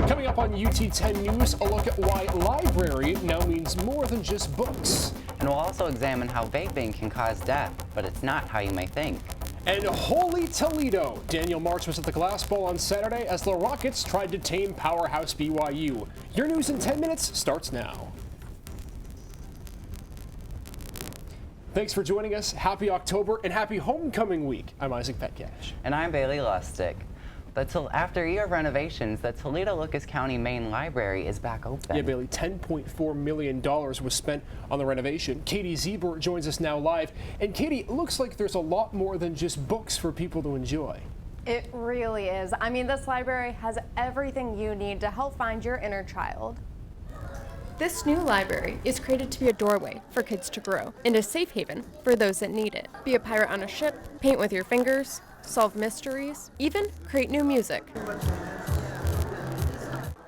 Coming up on UT10 News, a look at why library now means more than just books. And we'll also examine how vaping can cause death, but it's not how you may think. And holy Toledo! Daniel March was at the Glass Bowl on Saturday as the Rockets tried to tame powerhouse BYU. Your news in 10 minutes starts now. Thanks for joining us. Happy October and happy homecoming week. I'm Isaac Petcash. And I'm Bailey Lustig. After a year of renovations, the Toledo-Lucas County Main Library is back open. Yeah, Bailey, $10.4 million was spent on the renovation. Katie Zieber joins us now live. And Katie, it looks like there's a lot more than just books for people to enjoy. It really is. I mean, this library has everything you need to help find your inner child. This new library is created to be a doorway for kids to grow and a safe haven for those that need it. Be a pirate on a ship, paint with your fingers, solve mysteries, even create new music.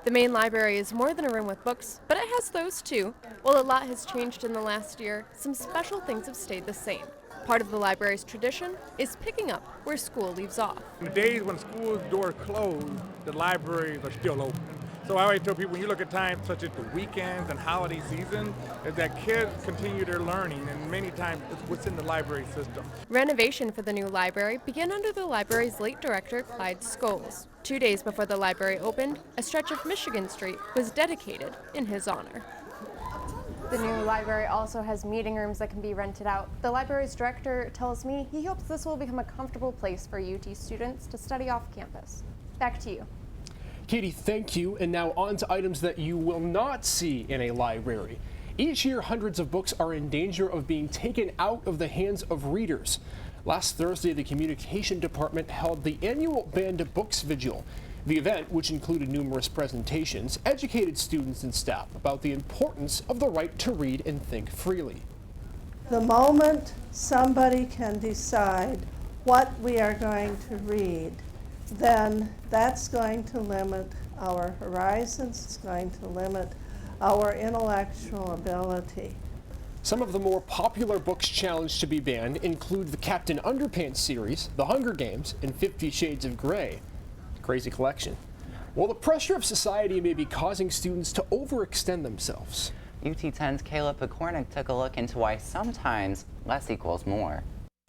The main library is more than a room with books, but it has those too. While a lot has changed in the last year, some special things have stayed the same. Part of the library's tradition is picking up where school leaves off. The days when school doors closed, the libraries are still open. So I always tell people, when you look at times such as the weekends and holiday season, is that kids continue their learning, and many times it's within the library system. Renovation for the new library began under the library's late director, Clyde Scholes. 2 days before the library opened, a stretch of Michigan Street was dedicated in his honor. The new library also has meeting rooms that can be rented out. The library's director tells me he hopes this will become a comfortable place for UT students to study off campus. Back to you. Katie, thank you. And now on to items that you will not see in a library. Each year, hundreds of books are in danger of being taken out of the hands of readers. Last Thursday, the Communication Department held the annual Banned Books Vigil. The event, which included numerous presentations, educated students and staff about the importance of the right to read and think freely. The moment somebody can decide what we are going to read, then that's going to limit our horizons, it's going to limit our intellectual ability. Some of the more popular books challenged to be banned include the Captain Underpants series, The Hunger Games, and 50 Shades of Grey. Crazy collection. Well, the pressure of society may be causing students to overextend themselves. UT10's Kayla Pekornik took a look into why sometimes less equals more.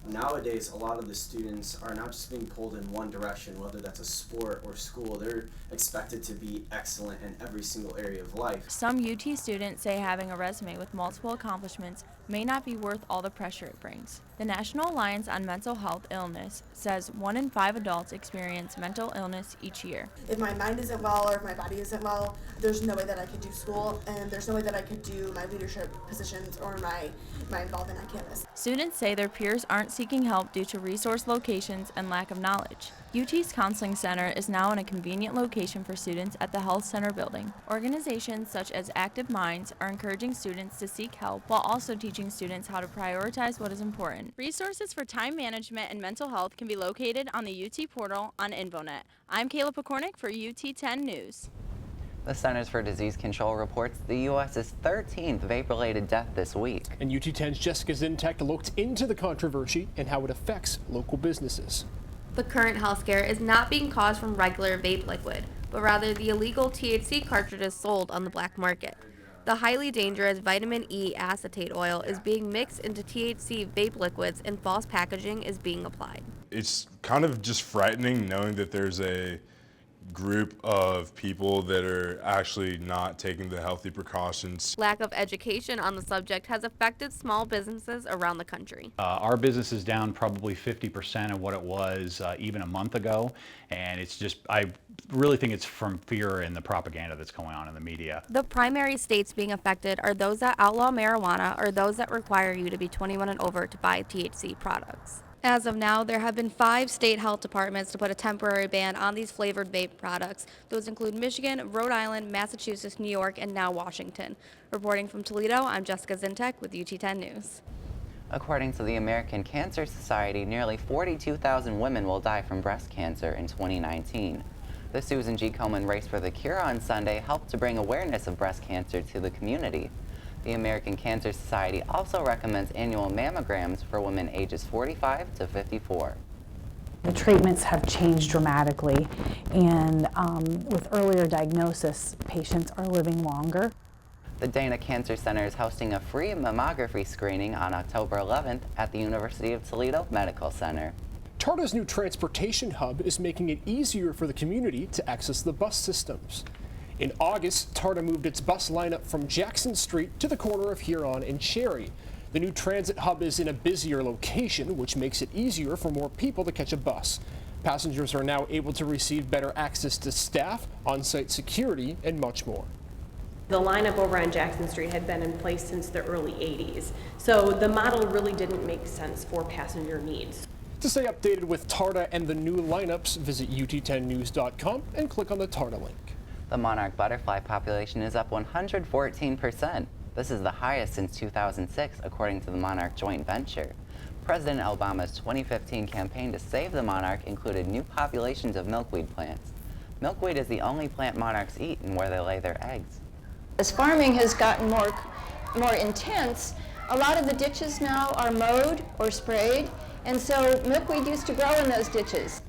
Nowadays, a lot of the students are not just being pulled in one direction, whether that's a sport or school. They're expected to be excellent in every single area of life. Some UT students say having a resume with multiple accomplishments may not be worth all the pressure it brings. The National Alliance on Mental Health Illness says 1 in 5 adults experience mental illness each year. If my mind isn't well or if my body isn't well, there's no way that I could do school, and there's no way that I could do my leadership positions or my involvement on campus. Students say their peers aren't seeking help due to resource locations and lack of knowledge. UT's Counseling Center is now in a convenient location for students at the Health Center building. Organizations such as Active Minds are encouraging students to seek help while also teaching students how to prioritize what is important. Resources for time management and mental health can be located on the UT portal on InfoNet. I'm Kayla Pekornik for UT10 News. The Centers for Disease Control reports the U.S.'s 13th vape-related death this week. And UT10's Jessica Zintek looked into the controversy and how it affects local businesses. The current health scare is not being caused from regular vape liquid, but rather the illegal THC cartridges sold on the black market. The highly dangerous vitamin E acetate oil is being mixed into THC vape liquids and false packaging is being applied. It's kind of just frightening knowing that there's a group of people that are actually not taking the healthy precautions. Lack of education on the subject has affected small businesses around the country. Our business is down probably 50% of what it was even a month ago, and it's just, I really think it's from fear and the propaganda that's going on in the media. The primary states being affected are those that outlaw marijuana or those that require you to be 21 and over to buy THC products. As of now, there have been 5 state health departments to put a temporary ban on these flavored vape products. Those include Michigan, Rhode Island, Massachusetts, New York, and now Washington. Reporting from Toledo, I'm Jessica Zintek with UT10 News. According to the American Cancer Society, nearly 42,000 women will die from breast cancer in 2019. The Susan G. Komen Race for the Cure on Sunday helped to bring awareness of breast cancer to the community. The American Cancer Society also recommends annual mammograms for women ages 45 to 54. The treatments have changed dramatically, and with earlier diagnosis, patients are living longer. The Dana Cancer Center is hosting a free mammography screening on October 11th at the University of Toledo Medical Center. TARTA's new transportation hub is making it easier for the community to access the bus systems. In August, TARTA moved its bus lineup from Jackson Street to the corner of Huron and Cherry. The new transit hub is in a busier location, which makes it easier for more people to catch a bus. Passengers are now able to receive better access to staff, on-site security, and much more. The lineup over on Jackson Street had been in place since the early 80s, so the model really didn't make sense for passenger needs. To stay updated with TARTA and the new lineups, visit UT10news.com and click on the TARTA link. The Monarch Butterfly population is up 114%. This is the highest since 2006, according to the Monarch joint venture. President Obama's 2015 campaign to save the monarch included new populations of milkweed plants. Milkweed is the only plant monarchs eat and where they lay their eggs. As farming has gotten more intense, a lot of the ditches now are mowed or sprayed, and so milkweed used to grow in those ditches.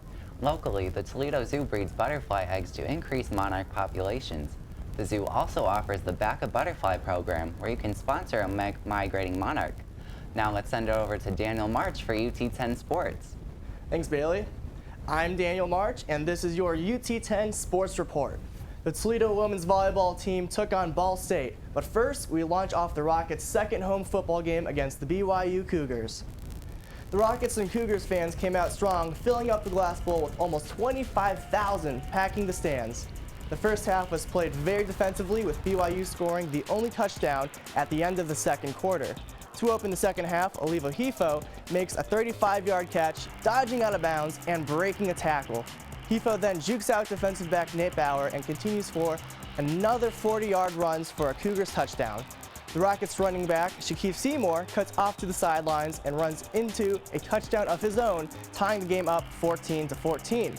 Locally, the Toledo Zoo breeds butterfly eggs to increase monarch populations. The zoo also offers the Back a Butterfly program, where you can sponsor a migrating monarch. Now let's send it over to Daniel March for UT10 Sports. Thanks, Bailey. I'm Daniel March, and this is your UT10 Sports Report. The Toledo women's volleyball team took on Ball State, but first we launch off the Rockets' second home football game against the BYU Cougars. The Rockets and Cougars fans came out strong, filling up the Glass Bowl with almost 25,000 packing the stands. The first half was played very defensively, with BYU scoring the only touchdown at the end of the second quarter. To open the second half, Oliva Hifo makes a 35-yard catch, dodging out of bounds and breaking a tackle. Hifo then jukes out defensive back Nate Bauer and continues for another 40-yard runs for a Cougars touchdown. The Rockets running back, Shaquille Seymour, cuts off to the sidelines and runs into a touchdown of his own, tying the game up 14-14.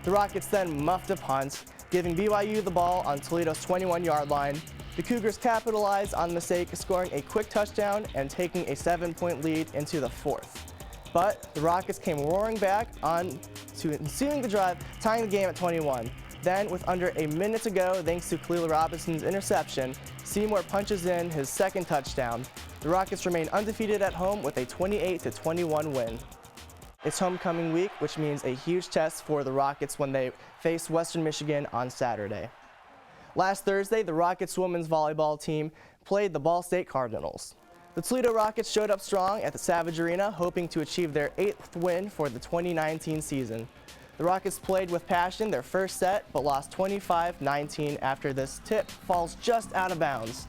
The Rockets then muffed a punt, giving BYU the ball on Toledo's 21-yard line. The Cougars capitalized on the mistake, scoring a quick touchdown and taking a 7-point lead into the fourth. But the Rockets came roaring back on to ensuing the drive, tying the game at 21. Then, with under a minute to go, thanks to Khalil Robinson's interception, Seymour punches in his second touchdown. The Rockets remain undefeated at home with a 28-21 win. It's homecoming week, which means a huge test for the Rockets when they face Western Michigan on Saturday. Last Thursday, the Rockets women's volleyball team played the Ball State Cardinals. The Toledo Rockets showed up strong at the Savage Arena, hoping to achieve their 8th win for the 2019 season. The Rockets played with passion their first set, but lost 25-19 after this tip falls just out of bounds.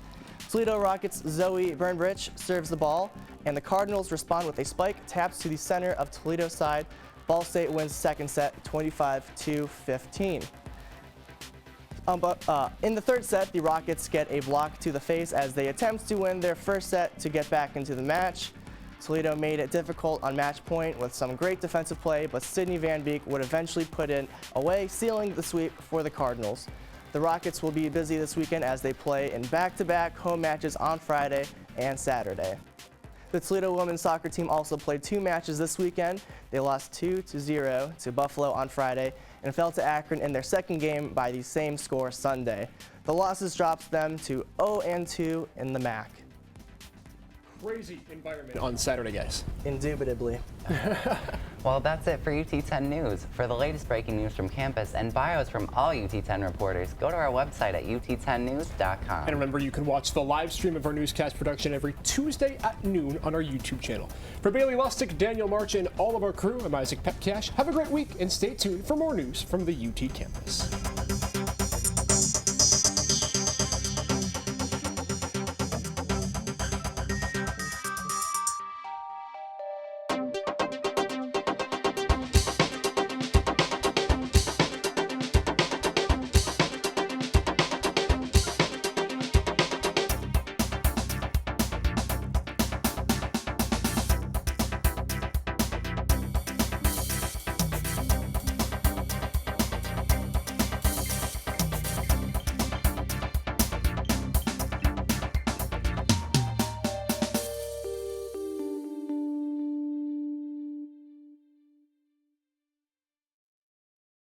Toledo Rockets' Zoe Burnbridge serves the ball, and the Cardinals respond with a spike, taps to the center of Toledo's side. Ball State wins second set 25-15. In the third set, the Rockets get a block to the face as they attempt to win their first set to get back into the match. Toledo made it difficult on match point with some great defensive play, but Sydney Van Beek would eventually put it away, sealing the sweep for the Cardinals. The Rockets will be busy this weekend as they play in back-to-back home matches on Friday and Saturday. The Toledo women's soccer team also played 2 matches this weekend. They lost 2-0 to Buffalo on Friday and fell to Akron in their second game by the same score Sunday. The losses dropped them to 0-2 in the MAC. Crazy environment on Saturday, guys. Indubitably. Well, that's it for UT10 News. For the latest breaking news from campus and bios from all UT10 reporters, go to our website at ut10news.com. And remember, you can watch the live stream of our newscast production every Tuesday at noon on our YouTube channel. For Bailey Lustig, Daniel March, and all of our crew, I'm Isaac Pepcash. Have a great week and stay tuned for more news from the UT campus.